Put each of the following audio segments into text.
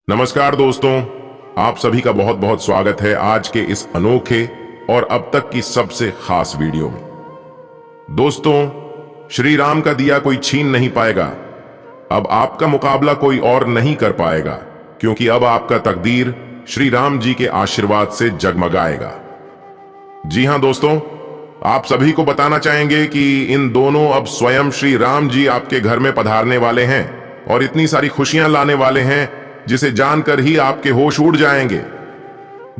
नमस्कार दोस्तों, आप सभी का बहुत बहुत स्वागत है आज के इस अनोखे और अब तक की सबसे खास वीडियो में। दोस्तों, श्री राम का दिया कोई छीन नहीं पाएगा। अब आपका मुकाबला कोई और नहीं कर पाएगा, क्योंकि अब आपका तकदीर श्री राम जी के आशीर्वाद से जगमगाएगा। जी हां दोस्तों, आप सभी को बताना चाहेंगे कि इन दोनों अब स्वयं श्री राम जी आपके घर में पधारने वाले हैं और इतनी सारी खुशियां लाने वाले हैं जिसे जानकर ही आपके होश उड़ जाएंगे।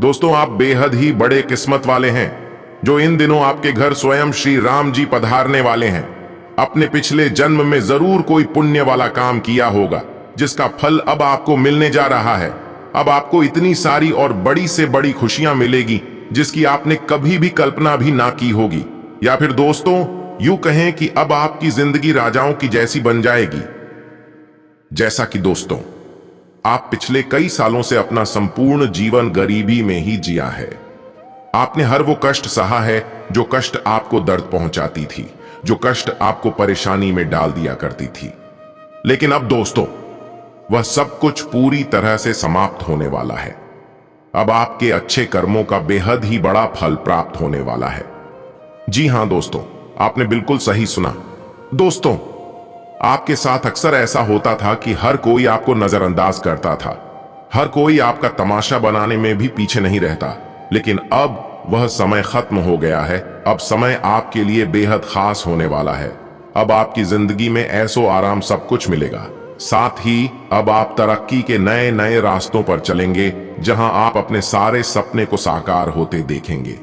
दोस्तों, आप बेहद ही बड़े किस्मत वाले हैं जो इन दिनों आपके घर स्वयं श्री राम जी पधारने वाले हैं। अपने पिछले जन्म में जरूर कोई पुण्य वाला काम किया होगा जिसका फल अब आपको मिलने जा रहा है। अब आपको इतनी सारी और बड़ी से बड़ी खुशियां मिलेगी जिसकी आपने कभी भी कल्पना भी ना की होगी। या फिर दोस्तों, यूं कहें कि अब आपकी जिंदगी राजाओं की जैसी बन जाएगी। जैसा कि दोस्तों, आप पिछले कई सालों से अपना संपूर्ण जीवन गरीबी में ही जिया है। आपने हर वो कष्ट सहा है जो कष्ट आपको दर्द पहुंचाती थी, जो कष्ट आपको परेशानी में डाल दिया करती थी। लेकिन अब दोस्तों, वह सब कुछ पूरी तरह से समाप्त होने वाला है। अब आपके अच्छे कर्मों का बेहद ही बड़ा फल प्राप्त होने वाला है। जी हां दोस्तों, आपने बिल्कुल सही सुना। दोस्तों, आपके साथ अक्सर ऐसा होता था कि हर कोई आपको नजरअंदाज करता था, हर कोई आपका तमाशा बनाने में भी पीछे नहीं रहता। लेकिन अब वह समय खत्म हो गया है। अब समय आपके लिए बेहद खास होने वाला है। अब आपकी जिंदगी में ऐसो आराम सब कुछ मिलेगा। साथ ही अब आप तरक्की के नए नए रास्तों पर चलेंगे, जहां आप अपने सारे सपने को साकार होते देखेंगे।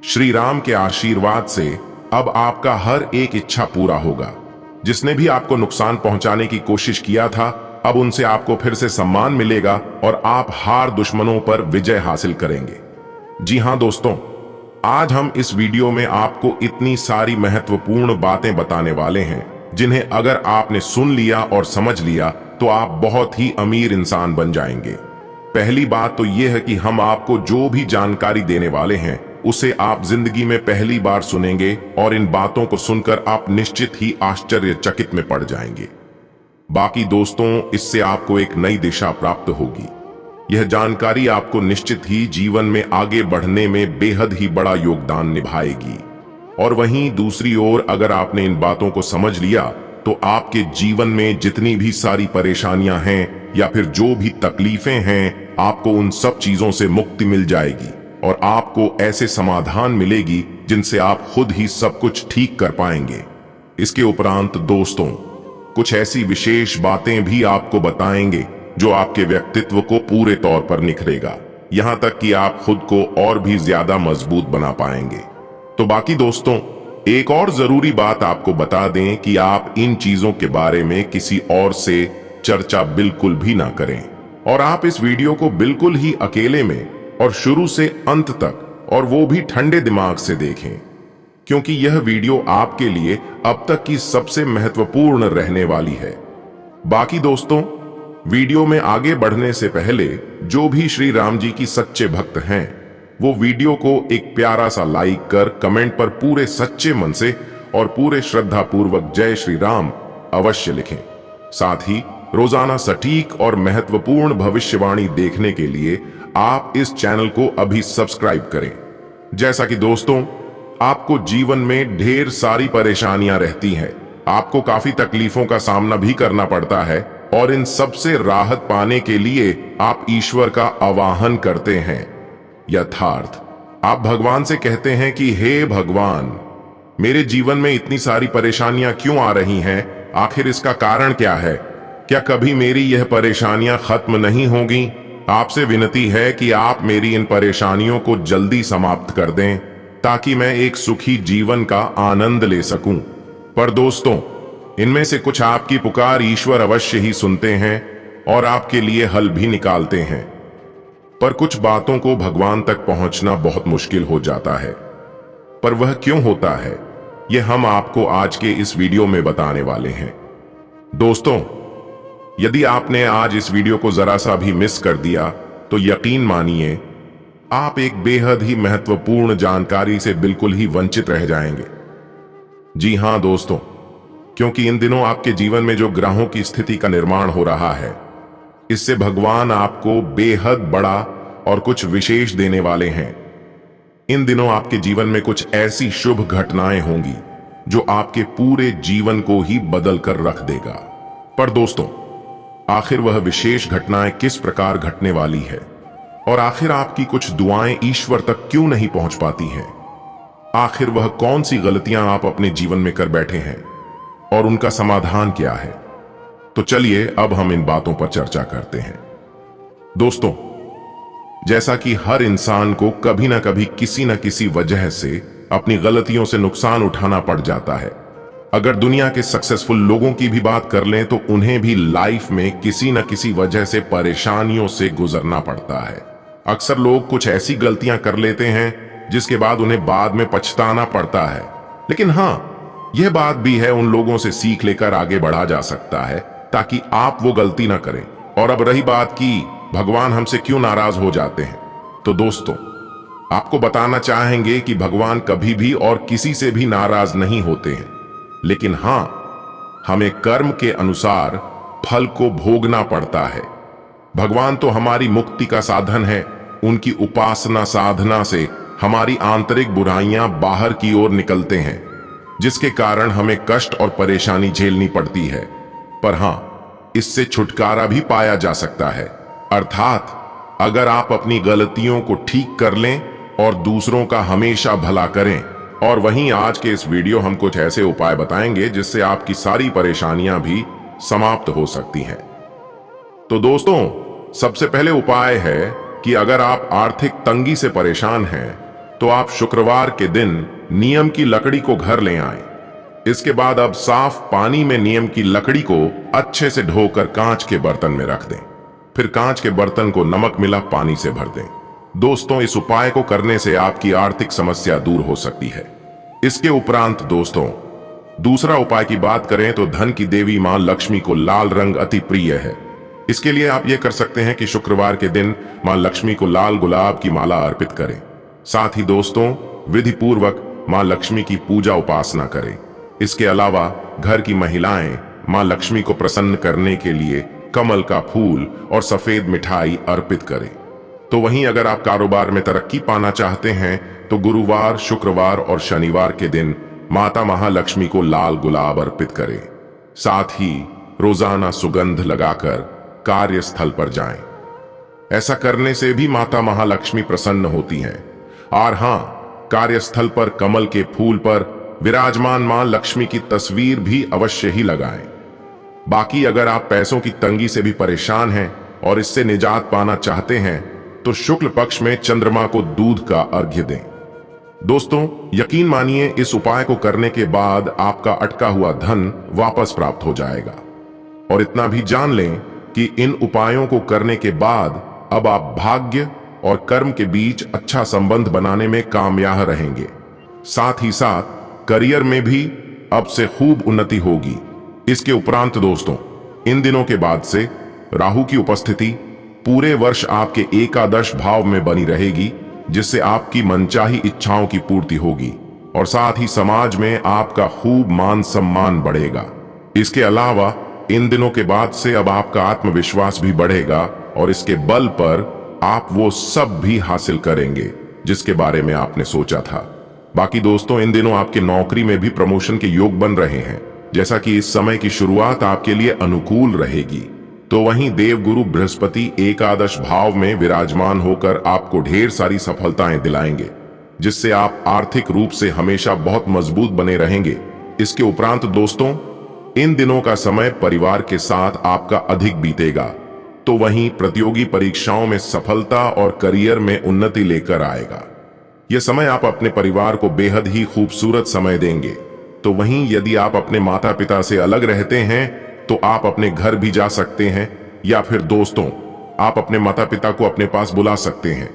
श्री राम के आशीर्वाद से अब आपका हर एक इच्छा पूरा होगा। जिसने भी आपको नुकसान पहुंचाने की कोशिश किया था, अब उनसे आपको फिर से सम्मान मिलेगा और आप हार दुश्मनों पर विजय हासिल करेंगे। जी हां दोस्तों, आज हम इस वीडियो में आपको इतनी सारी महत्वपूर्ण बातें बताने वाले हैं जिन्हें अगर आपने सुन लिया और समझ लिया तो आप बहुत ही अमीर इंसान बन जाएंगे। पहली बात तो यह है कि हम आपको जो भी जानकारी देने वाले हैं उसे आप जिंदगी में पहली बार सुनेंगे और इन बातों को सुनकर आप निश्चित ही आश्चर्यचकित में पड़ जाएंगे। बाकी दोस्तों, इससे आपको एक नई दिशा प्राप्त होगी। यह जानकारी आपको निश्चित ही जीवन में आगे बढ़ने में बेहद ही बड़ा योगदान निभाएगी। और वहीं दूसरी ओर, अगर आपने इन बातों को समझ लिया तो आपके जीवन में जितनी भी सारी परेशानियां हैं या फिर जो भी तकलीफें हैं, आपको उन सब चीजों से मुक्ति मिल जाएगी और आपको ऐसे समाधान मिलेगी जिनसे आप खुद ही सब कुछ ठीक कर पाएंगे। इसके उपरांत दोस्तों, कुछ ऐसी विशेष बातें भी आपको बताएंगे जो आपके व्यक्तित्व को पूरे तौर पर निखरेगा, यहां तक कि आप खुद को और भी ज्यादा मजबूत बना पाएंगे। तो बाकी दोस्तों, एक और जरूरी बात आपको बता दें कि आप इन चीजों के बारे में किसी और से चर्चा बिल्कुल भी ना करें और आप इस वीडियो को बिल्कुल ही अकेले में और शुरू से अंत तक, और वो भी ठंडे दिमाग से देखें, क्योंकि यह वीडियो आपके लिए अब तक की सबसे महत्वपूर्ण रहने वाली है। बाकी दोस्तों, वीडियो में आगे बढ़ने से पहले जो भी श्री राम जी की सच्चे भक्त हैं, वो वीडियो को एक प्यारा सा लाइक कर कमेंट पर पूरे सच्चे मन से और पूरे श्रद्धा पूर्वक जय श्री राम अवश्य लिखें। साथ ही रोजाना सटीक और महत्वपूर्ण भविष्यवाणी देखने के लिए आप इस चैनल को अभी सब्सक्राइब करें। जैसा कि दोस्तों, आपको जीवन में ढेर सारी परेशानियां रहती हैं, आपको काफी तकलीफों का सामना भी करना पड़ता है और इन सब से राहत पाने के लिए आप ईश्वर का आवाहन करते हैं। यथार्थ आप भगवान से कहते हैं कि हे भगवान, मेरे जीवन में इतनी सारी परेशानियां क्यों आ रही हैं? आखिर इसका कारण क्या है? क्या कभी मेरी यह परेशानियां खत्म नहीं होंगी? आपसे विनती है कि आप मेरी इन परेशानियों को जल्दी समाप्त कर दें ताकि मैं एक सुखी जीवन का आनंद ले सकूं। पर दोस्तों, इनमें से कुछ आपकी पुकार ईश्वर अवश्य ही सुनते हैं और आपके लिए हल भी निकालते हैं, पर कुछ बातों को भगवान तक पहुंचना बहुत मुश्किल हो जाता है। पर वह क्यों होता है, यह हम आपको आज के इस वीडियो में बताने वाले हैं। दोस्तों, यदि आपने आज इस वीडियो को जरा सा भी मिस कर दिया तो यकीन मानिए आप एक बेहद ही महत्वपूर्ण जानकारी से बिल्कुल ही वंचित रह जाएंगे। जी हां दोस्तों, क्योंकि इन दिनों आपके जीवन में जो ग्रहों की स्थिति का निर्माण हो रहा है, इससे भगवान आपको बेहद बड़ा और कुछ विशेष देने वाले हैं। इन दिनों आपके जीवन में कुछ ऐसी शुभ घटनाएं होंगी जो आपके पूरे जीवन को ही बदल कर रख देगा। पर दोस्तों, आखिर वह विशेष घटनाएं किस प्रकार घटने वाली है और आखिर आपकी कुछ दुआएं ईश्वर तक क्यों नहीं पहुंच पाती हैं? आखिर वह कौन सी गलतियां आप अपने जीवन में कर बैठे हैं और उनका समाधान क्या है? तो चलिए अब हम इन बातों पर चर्चा करते हैं। दोस्तों, जैसा कि हर इंसान को कभी ना कभी किसी न किसी वजह से अपनी गलतियों से नुकसान उठाना पड़ जाता है। अगर दुनिया के सक्सेसफुल लोगों की भी बात कर लें तो उन्हें भी लाइफ में किसी न किसी वजह से परेशानियों से गुजरना पड़ता है। अक्सर लोग कुछ ऐसी गलतियां कर लेते हैं जिसके बाद उन्हें बाद में पछताना पड़ता है। लेकिन हाँ, यह बात भी है, उन लोगों से सीख लेकर आगे बढ़ा जा सकता है ताकि आप वो गलती ना करें। और अब रही बात कि भगवान हमसे क्यों नाराज हो जाते हैं, तो दोस्तों आपको बताना चाहेंगे कि भगवान कभी भी और किसी से भी नाराज नहीं होते हैं। लेकिन हां, हमें कर्म के अनुसार फल को भोगना पड़ता है। भगवान तो हमारी मुक्ति का साधन है। उनकी उपासना साधना से हमारी आंतरिक बुराइयां बाहर की ओर निकलते हैं, जिसके कारण हमें कष्ट और परेशानी झेलनी पड़ती है। पर हां, इससे छुटकारा भी पाया जा सकता है। अर्थात अगर आप अपनी गलतियों को ठीक कर लें और दूसरों का हमेशा भला करें। और वहीं आज के इस वीडियो हम कुछ ऐसे उपाय बताएंगे जिससे आपकी सारी परेशानियां भी समाप्त हो सकती हैं। तो दोस्तों, सबसे पहले उपाय है कि अगर आप आर्थिक तंगी से परेशान हैं तो आप शुक्रवार के दिन नीम की लकड़ी को घर ले आएं। इसके बाद अब साफ पानी में नीम की लकड़ी को अच्छे से धोकर कांच के बर्तन में रख दें। फिर कांच के बर्तन को नमक मिला पानी से भर दें। दोस्तों, इस उपाय को करने से आपकी आर्थिक समस्या दूर हो सकती है। इसके उपरांत दोस्तों, दूसरा उपाय की बात करें तो धन की देवी मां लक्ष्मी को लाल रंग अति प्रिय है। इसके लिए आप ये कर सकते हैं कि शुक्रवार के दिन मां लक्ष्मी को लाल गुलाब की माला अर्पित करें। साथ ही दोस्तों, विधि पूर्वक मां लक्ष्मी की पूजा उपासना करें। इसके अलावा घर की महिलाएं मां लक्ष्मी को प्रसन्न करने के लिए कमल का फूल और सफेद मिठाई अर्पित करें। तो वहीं अगर आप कारोबार में तरक्की पाना चाहते हैं तो गुरुवार, शुक्रवार और शनिवार के दिन माता महालक्ष्मी को लाल गुलाब अर्पित करें। साथ ही रोजाना सुगंध लगाकर कार्यस्थल पर जाएं। ऐसा करने से भी माता महालक्ष्मी प्रसन्न होती हैं। और हां, कार्यस्थल पर कमल के फूल पर विराजमान मां लक्ष्मी की तस्वीर भी अवश्य ही लगाएं। बाकी अगर आप पैसों की तंगी से भी परेशान हैं और इससे निजात पाना चाहते हैं तो शुक्ल पक्ष में चंद्रमा को दूध का अर्घ्य दें। दोस्तों, यकीन मानिए, इस उपाय को करने के बाद आपका अटका हुआ धन वापस प्राप्त हो जाएगा। और इतना भी जान लें कि इन उपायों को करने के बाद अब आप भाग्य और कर्म के बीच अच्छा संबंध बनाने में कामयाब रहेंगे। साथ ही साथ करियर में भी अब से खूब उन्नति होगी। इसके उपरांत दोस्तों, इन दिनों के बाद से राहु की उपस्थिति पूरे वर्ष आपके एकादश भाव में बनी रहेगी, जिससे आपकी मनचाही इच्छाओं की पूर्ति होगी और साथ ही समाज में आपका खूब मान सम्मान बढ़ेगा। इसके अलावा इन दिनों के बाद से अब आपका आत्मविश्वास भी बढ़ेगा और इसके बल पर आप वो सब भी हासिल करेंगे जिसके बारे में आपने सोचा था। बाकी दोस्तों, इन दिनों आपके नौकरी में भी प्रमोशन के योग बन रहे हैं, जैसा कि इस समय की शुरुआत आपके लिए अनुकूल रहेगी। तो वहीं देवगुरु बृहस्पति एकादश भाव में विराजमान होकर आपको ढेर सारी सफलताएं दिलाएंगे, जिससे आप आर्थिक रूप से हमेशा बहुत मजबूत बने रहेंगे। इसके उपरांत दोस्तों, इन दिनों का समय परिवार के साथ आपका अधिक बीतेगा। तो वहीं प्रतियोगी परीक्षाओं में सफलता और करियर में उन्नति लेकर आएगा। यह समय आप अपने परिवार को बेहद ही खूबसूरत समय देंगे। तो वहीं यदि आप अपने माता पिता से अलग रहते हैं तो आप अपने घर भी जा सकते हैं, या फिर दोस्तों, आप अपने माता पिता को अपने पास बुला सकते हैं।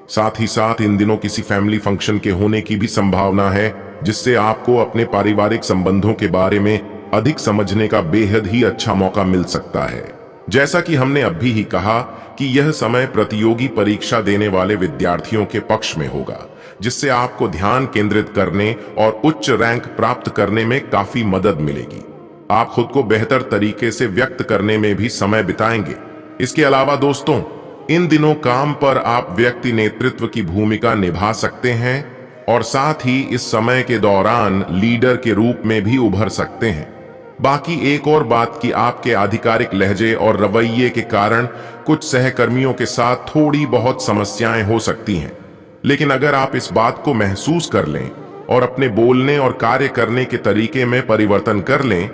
साथ ही साथ इन दिनों किसी फैमिली फंक्शन के होने की भी संभावना है, जिससे आपको अपने पारिवारिक संबंधों के बारे में अधिक समझने का बेहद ही अच्छा मौका मिल सकता है। जैसा कि हमने अभी ही कहा कि यह समय प्रतियोगी परीक्षा देने वाले विद्यार्थियों के पक्ष में होगा, जिससे आपको ध्यान केंद्रित करने और उच्च रैंक प्राप्त करने में काफी मदद मिलेगी। आप खुद को बेहतर तरीके से व्यक्त करने में भी समय बिताएंगे। इसके अलावा दोस्तों, इन दिनों काम पर आप व्यक्ति नेतृत्व की भूमिका निभा सकते हैं और साथ ही इस समय के दौरान लीडर के रूप में भी उभर सकते हैं। बाकी एक और बात कि आपके आधिकारिक लहजे और रवैये के कारण कुछ सहकर्मियों के साथ थोड़ी बहुत समस्याएं हो सकती हैं, लेकिन अगर आप इस बात को महसूस कर लें और अपने बोलने और कार्य करने के तरीके में परिवर्तन कर लें,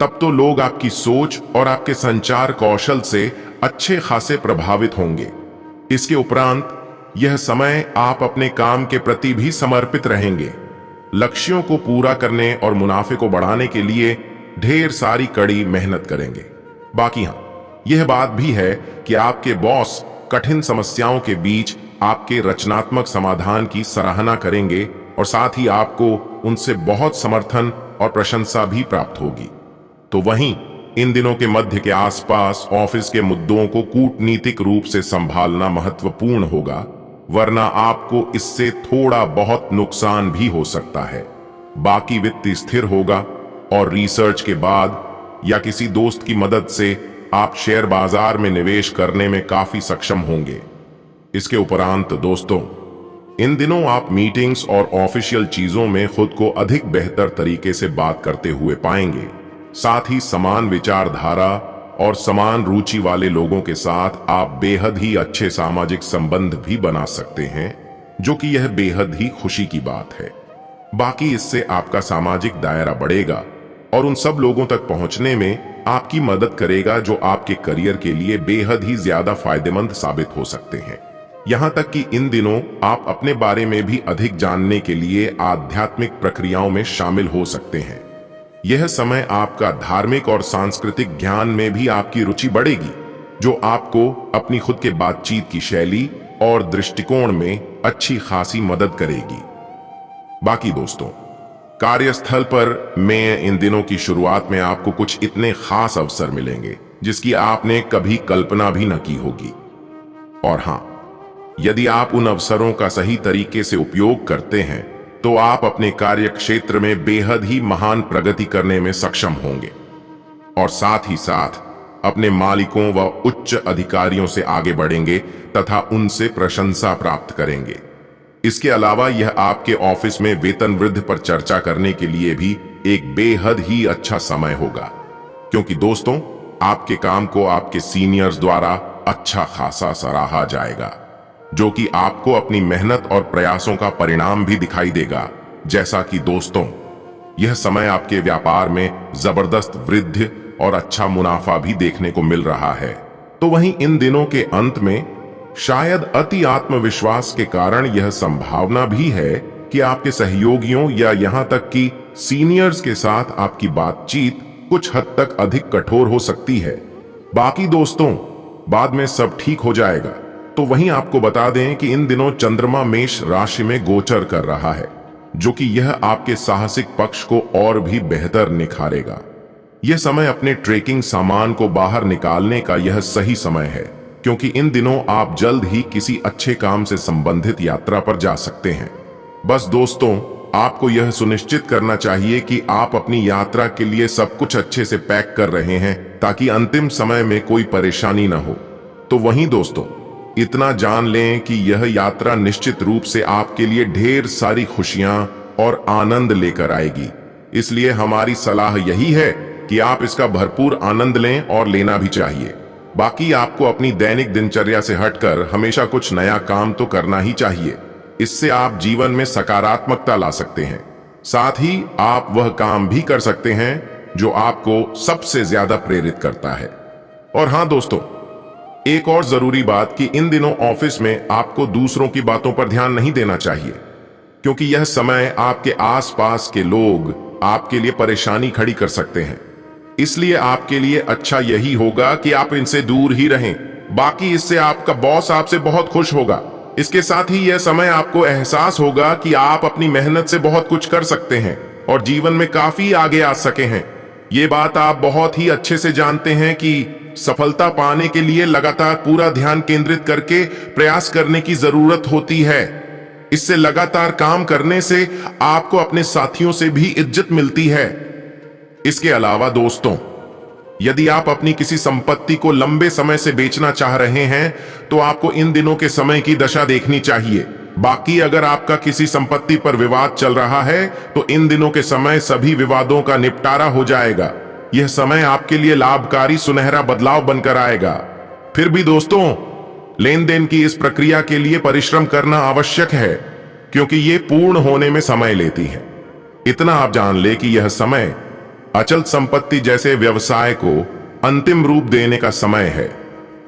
तब तो लोग आपकी सोच और आपके संचार कौशल से अच्छे खासे प्रभावित होंगे। इसके उपरांत यह समय आप अपने काम के प्रति भी समर्पित रहेंगे। लक्ष्यों को पूरा करने और मुनाफे को बढ़ाने के लिए ढेर सारी कड़ी मेहनत करेंगे। बाकी हाँ, यह बात भी है कि आपके बॉस कठिन समस्याओं के बीच आपके रचनात्मक समाधान की सराहना करेंगे और साथ ही आपको उनसे बहुत समर्थन और प्रशंसा भी प्राप्त होगी। तो वहीं इन दिनों के मध्य के आसपास ऑफिस के मुद्दों को कूटनीतिक रूप से संभालना महत्वपूर्ण होगा, वरना आपको इससे थोड़ा बहुत नुकसान भी हो सकता है। बाकी वित्त स्थिर होगा और रिसर्च के बाद या किसी दोस्त की मदद से आप शेयर बाजार में निवेश करने में काफी सक्षम होंगे। इसके उपरांत दोस्तों, इन दिनों आप मीटिंग्स और ऑफिशियल चीजों में खुद को अधिक बेहतर तरीके से बात करते हुए पाएंगे। साथ ही समान विचारधारा और समान रुचि वाले लोगों के साथ आप बेहद ही अच्छे सामाजिक संबंध भी बना सकते हैं, जो कि यह बेहद ही खुशी की बात है। बाकी इससे आपका सामाजिक दायरा बढ़ेगा और उन सब लोगों तक पहुंचने में आपकी मदद करेगा जो आपके करियर के लिए बेहद ही ज्यादा फायदेमंद साबित हो सकते हैं। यहां तक कि इन दिनों आप अपने बारे में भी अधिक जानने के लिए आध्यात्मिक प्रक्रियाओं में शामिल हो सकते हैं। यह समय आपका धार्मिक और सांस्कृतिक ज्ञान में भी आपकी रुचि बढ़ेगी, जो आपको अपनी खुद के बातचीत की शैली और दृष्टिकोण में अच्छी खासी मदद करेगी। बाकी दोस्तों, कार्यस्थल पर में इन दिनों की शुरुआत में आपको कुछ इतने खास अवसर मिलेंगे जिसकी आपने कभी कल्पना भी न की होगी। और हां, यदि आप उन अवसरों का सही तरीके से उपयोग करते हैं तो आप अपने कार्य क्षेत्र में बेहद ही महान प्रगति करने में सक्षम होंगे और साथ ही साथ अपने मालिकों व उच्च अधिकारियों से आगे बढ़ेंगे तथा उनसे प्रशंसा प्राप्त करेंगे। इसके अलावा यह आपके ऑफिस में वेतन वृद्धि पर चर्चा करने के लिए भी एक बेहद ही अच्छा समय होगा, क्योंकि दोस्तों, आपके काम को आपके सीनियर्स द्वारा अच्छा खासा सराहा जाएगा, जो कि आपको अपनी मेहनत और प्रयासों का परिणाम भी दिखाई देगा। जैसा कि दोस्तों, यह समय आपके व्यापार में जबरदस्त वृद्धि और अच्छा मुनाफा भी देखने को मिल रहा है। तो वहीं इन दिनों के अंत में शायद अति आत्मविश्वास के कारण यह संभावना भी है कि आपके सहयोगियों या यहां तक कि सीनियर्स के साथ आपकी बातचीत कुछ हद तक अधिक कठोर हो सकती है। बाकी दोस्तों, बाद में सब ठीक हो जाएगा। तो वहीं आपको बता दें कि इन दिनों चंद्रमा मेष राशि में गोचर कर रहा है, जो कि यह आपके साहसिक पक्ष को और भी बेहतर निखारेगा। यह समय अपने ट्रेकिंग सामान को बाहर निकालने का यह सही समय है, क्योंकि इन दिनों आप जल्द ही किसी अच्छे काम से संबंधित यात्रा पर जा सकते हैं। बस दोस्तों, आपको यह सुनिश्चित करना चाहिए कि आप अपनी यात्रा के लिए सब कुछ अच्छे से पैक कर रहे हैं ताकि अंतिम समय में कोई परेशानी न हो। तो वहीं दोस्तों, इतना जान लें कि यह यात्रा निश्चित रूप से आपके लिए ढेर सारी खुशियां और आनंद लेकर आएगी। इसलिए हमारी सलाह यही है कि आप इसका भरपूर आनंद लें और लेना भी चाहिए। बाकी आपको अपनी दैनिक दिनचर्या से हटकर हमेशा कुछ नया काम तो करना ही चाहिए। इससे आप जीवन में सकारात्मकता ला सकते हैं। साथ ही आप वह काम भी कर सकते हैं जो आपको सबसे ज्यादा प्रेरित करता है। और हां दोस्तों, एक और जरूरी बात कि इन दिनों ऑफिस में आपको दूसरों की बातों पर ध्यान नहीं देना चाहिए, क्योंकि यह समय आपके आसपास के लोग आपके लिए परेशानी खड़ी कर सकते हैं। इसलिए आपके लिए अच्छा यही होगा कि आप इनसे दूर ही रहें। बाकी इससे आपका बॉस आपसे बहुत खुश होगा। इसके साथ ही यह समय आपको एहसास होगा कि आप अपनी मेहनत से बहुत कुछ कर सकते हैं और जीवन में काफी आगे आ सके हैं। ये बात आप बहुत ही अच्छे से जानते हैं कि सफलता पाने के लिए लगातार पूरा ध्यान केंद्रित करके प्रयास करने की जरूरत होती है। इससे लगातार काम करने से आपको अपने साथियों से भी इज्जत मिलती है। इसके अलावा दोस्तों, यदि आप अपनी किसी संपत्ति को लंबे समय से बेचना चाह रहे हैं तो आपको इन दिनों के समय की दशा देखनी चाहिए। बाकी अगर आपका किसी संपत्ति पर विवाद चल रहा है तो इन दिनों के समय सभी विवादों का निपटारा हो जाएगा। यह समय आपके लिए लाभकारी सुनहरा बदलाव बनकर आएगा। फिर भी दोस्तों, लेन देन की इस प्रक्रिया के लिए परिश्रम करना आवश्यक है, क्योंकि ये पूर्ण होने में समय लेती है। इतना आप जान ले कि यह समय अचल संपत्ति जैसे व्यवसाय को अंतिम रूप देने का समय है।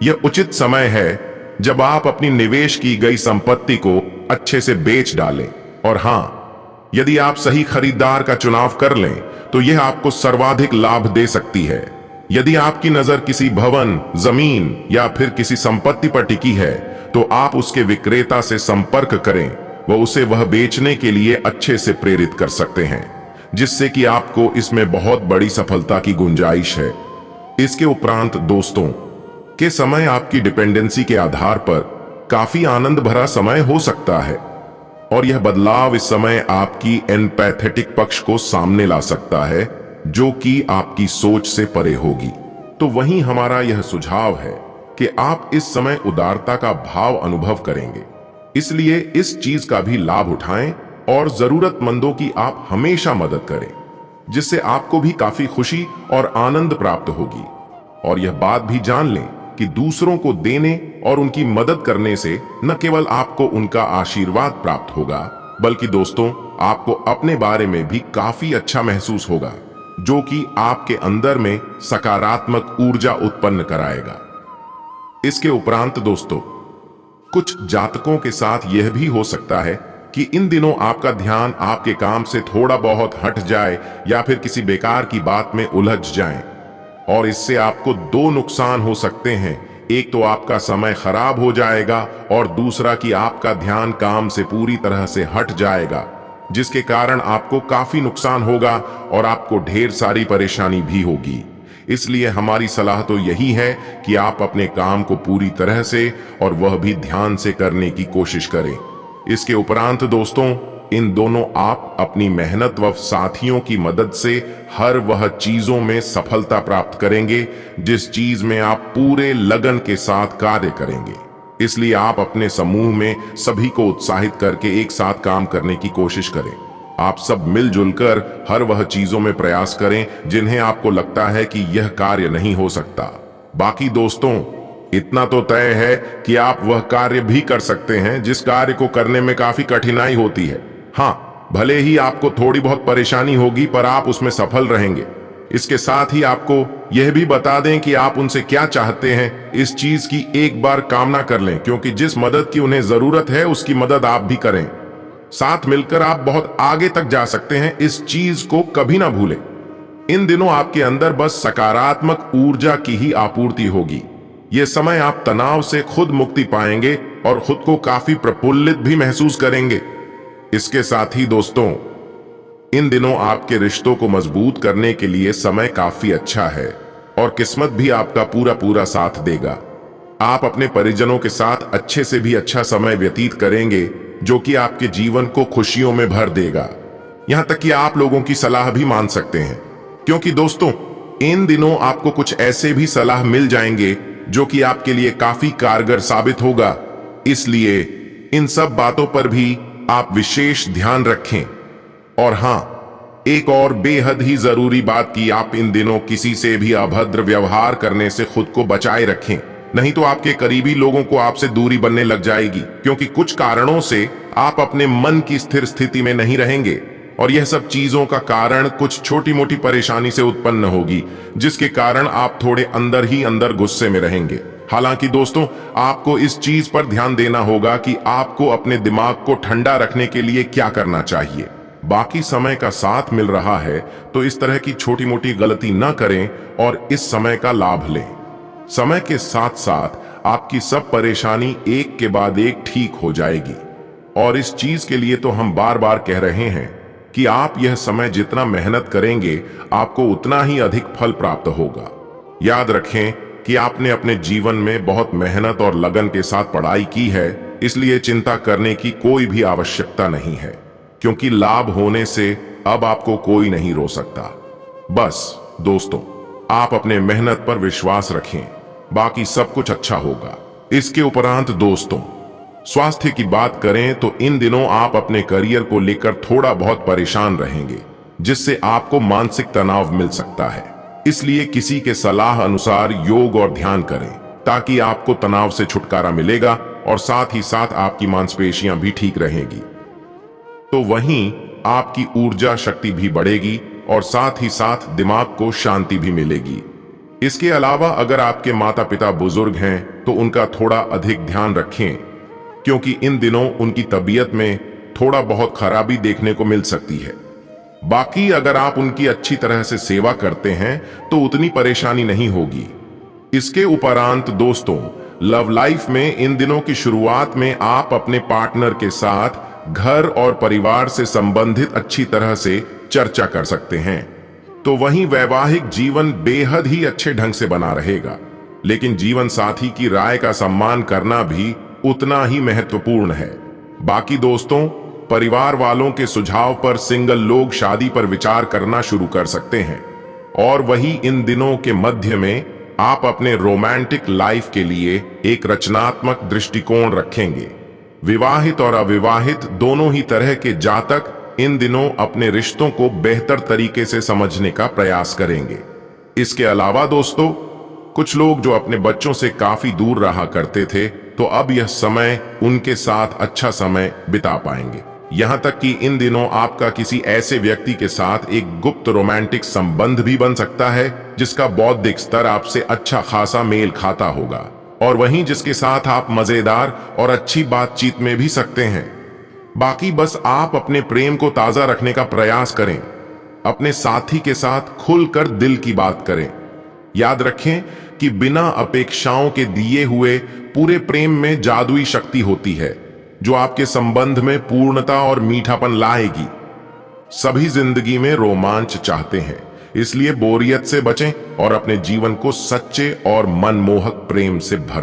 यह उचित समय है जब आप अपनी निवेश की गई संपत्ति को अच्छे से बेच डालें। और हां, यदि आप सही खरीदार का चुनाव कर लें तो यह आपको सर्वाधिक लाभ दे सकती है। यदि आपकी नजर किसी भवन, जमीन या फिर किसी संपत्ति पर टिकी है तो आप उसके विक्रेता से संपर्क करें। उसे वह बेचने के लिए अच्छे से प्रेरित कर सकते हैं, जिससे कि आपको इसमें बहुत बड़ी सफलता की गुंजाइश है। इसके उपरांत दोस्तों के समय आपकी डिपेंडेंसी के आधार पर काफी आनंद भरा समय हो सकता है, और यह बदलाव इस समय आपकी एम्पैथेटिक पक्ष को सामने ला सकता है, जो कि आपकी सोच से परे होगी। तो वहीं हमारा यह सुझाव है कि आप इस समय उदारता का भाव अनुभव करेंगे, इसलिए इस चीज का भी लाभ उठाएं और जरूरतमंदों की आप हमेशा मदद करें, जिससे आपको भी काफी खुशी और आनंद प्राप्त होगी। और यह बात भी जान लें कि दूसरों को देने और उनकी मदद करने से न केवल आपको उनका आशीर्वाद प्राप्त होगा, बल्कि दोस्तों आपको अपने बारे में भी काफी अच्छा महसूस होगा, जो कि आपके अंदर में सकारात्मक ऊर्जा उत्पन्न कराएगा। इसके उपरांत दोस्तों, कुछ जातकों के साथ यह भी हो सकता है कि इन दिनों आपका ध्यान आपके काम से थोड़ा बहुत हट जाए या फिर किसी बेकार की बात में उलझ जाएं, और इससे आपको दो नुकसान हो सकते हैं। एक तो आपका समय खराब हो जाएगा और दूसरा कि आपका ध्यान काम से पूरी तरह से हट जाएगा, जिसके कारण आपको काफी नुकसान होगा और आपको ढेर सारी परेशानी भी होगी। इसलिए हमारी सलाह तो यही है कि आप अपने काम को पूरी तरह से और वह भी ध्यान से करने की कोशिश करें। इसके उपरांत दोस्तों, इन दोनों आप अपनी मेहनत व साथियों की मदद से हर वह चीजों में सफलता प्राप्त करेंगे जिस चीज में आप पूरे लगन के साथ कार्य करेंगे। इसलिए आप अपने समूह में सभी को उत्साहित करके एक साथ काम करने की कोशिश करें। आप सब मिलजुल कर हर वह चीजों में प्रयास करें जिन्हें आपको लगता है कि यह कार्य नहीं हो सकता। बाकी दोस्तों, इतना तो तय है कि आप वह कार्य भी कर सकते हैं जिस कार्य को करने में काफी कठिनाई होती है। हाँ, भले ही आपको थोड़ी बहुत परेशानी होगी, पर आप उसमें सफल रहेंगे। इसके साथ ही आपको यह भी बता दें कि आप उनसे क्या चाहते हैं, इस चीज की एक बार कामना कर लें, क्योंकि जिस मदद की उन्हें जरूरत है उसकी मदद आप भी करें। साथ मिलकर आप बहुत आगे तक जा सकते हैं, इस चीज को कभी ना भूलें। इन दिनों आपके अंदर बस सकारात्मक ऊर्जा की ही आपूर्ति होगी। यह समय आप तनाव से खुद मुक्ति पाएंगे और खुद को काफी प्रफुल्लित भी महसूस करेंगे। इसके साथ ही दोस्तों, इन दिनों आपके रिश्तों को मजबूत करने के लिए समय काफी अच्छा है और किस्मत भी आपका पूरा पूरा साथ देगा। आप अपने परिजनों के साथ अच्छे से भी अच्छा समय व्यतीत करेंगे, जो कि आपके जीवन को खुशियों में भर देगा। यहां तक कि आप लोगों की सलाह भी मान सकते हैं, क्योंकि दोस्तों इन दिनों आपको कुछ ऐसे भी सलाह मिल जाएंगे जो कि आपके लिए काफी कारगर साबित होगा। इसलिए इन सब बातों पर भी आप विशेष ध्यान रखें। और हां, एक और बेहद ही जरूरी बात कि आप इन दिनों किसी से भी अभद्र व्यवहार करने से खुद को बचाए रखें, नहीं तो आपके करीबी लोगों को आपसे दूरी बनने लग जाएगी, क्योंकि कुछ कारणों से आप अपने मन की स्थिर स्थिति में नहीं रहेंगे और यह सब चीजों का कारण कुछ छोटी मोटी परेशानी से उत्पन्न होगी, जिसके कारण आप थोड़े अंदर ही अंदर गुस्से में रहेंगे। हालांकि दोस्तों, आपको इस चीज पर ध्यान देना होगा कि आपको अपने दिमाग को ठंडा रखने के लिए क्या करना चाहिए। बाकी समय का साथ मिल रहा है तो इस तरह की छोटी मोटी गलती न करें और इस समय का लाभ लें। समय के साथ साथ आपकी सब परेशानी एक के बाद एक ठीक हो जाएगी, और इस चीज के लिए तो हम बार बार कह रहे हैं कि आप यह समय जितना मेहनत करेंगे आपको उतना ही अधिक फल प्राप्त होगा। याद रखें कि आपने अपने जीवन में बहुत मेहनत और लगन के साथ पढ़ाई की है, इसलिए चिंता करने की कोई भी आवश्यकता नहीं है, क्योंकि लाभ होने से अब आपको कोई नहीं रोक सकता। बस दोस्तों, आप अपने मेहनत पर विश्वास रखें, बाकी सब कुछ अच्छा होगा। इसके उपरांत दोस्तों, स्वास्थ्य की बात करें तो इन दिनों आप अपने करियर को लेकर थोड़ा बहुत परेशान रहेंगे, जिससे आपको मानसिक तनाव मिल सकता है। इसलिए किसी के सलाह अनुसार योग और ध्यान करें, ताकि आपको तनाव से छुटकारा मिलेगा और साथ ही साथ आपकी मांसपेशियां भी ठीक रहेंगी। तो वहीं आपकी ऊर्जा शक्ति भी बढ़ेगी और साथ ही साथ दिमाग को शांति भी मिलेगी। इसके अलावा अगर आपके माता पिता बुजुर्ग हैं तो उनका थोड़ा अधिक ध्यान रखें, क्योंकि इन दिनों उनकी तबीयत में थोड़ा बहुत खराबी देखने को मिल सकती है। बाकी अगर आप उनकी अच्छी तरह से सेवा करते हैं तो उतनी परेशानी नहीं होगी। इसके उपरांत दोस्तों, लव लाइफ में इन दिनों की शुरुआत में आप अपने पार्टनर के साथ घर और परिवार से संबंधित अच्छी तरह से चर्चा कर सकते हैं। तो वहीं वैवाहिक जीवन बेहद ही अच्छे ढंग से बना रहेगा, लेकिन जीवन साथी की राय का सम्मान करना भी उतना ही महत्वपूर्ण है। बाकी दोस्तों, परिवार वालों के सुझाव पर सिंगल लोग शादी पर विचार करना शुरू कर सकते हैं। और वही इन दिनों के मध्य में आप अपने रोमांटिक लाइफ के लिए एक रचनात्मक दृष्टिकोण रखेंगे। विवाहित और अविवाहित दोनों ही तरह के जातक इन दिनों अपने रिश्तों को बेहतर तरीके से समझने का प्रयास करेंगे। इसके अलावा दोस्तों, कुछ लोग जो अपने बच्चों से काफी दूर रहा करते थे, तो अब यह समय उनके साथ अच्छा समय बिता पाएंगे। यहां तक कि इन दिनों आपका किसी ऐसे व्यक्ति के साथ एक गुप्त रोमांटिक संबंध भी बन सकता है, जिसका बौद्धिक स्तर आपसे अच्छा खासा मेल खाता होगा, और वहीं जिसके साथ आप मजेदार और अच्छी बातचीत में भी सकते हैं। बाकी बस आप अपने प्रेम को ताजा रखने का प्रयास करें, अपने साथी के साथ खुलकर दिल की बात करें। याद रखें कि बिना अपेक्षाओं के दिए हुए पूरे प्रेम में जादुई शक्ति होती है, जो आपके संबंध में पूर्णता और मीठापन लाएगी। सभी जिंदगी में रोमांच चाहते हैं, इसलिए बोरियत से बचें और अपने जीवन को सच्चे और मनमोहक प्रेम से भर दें।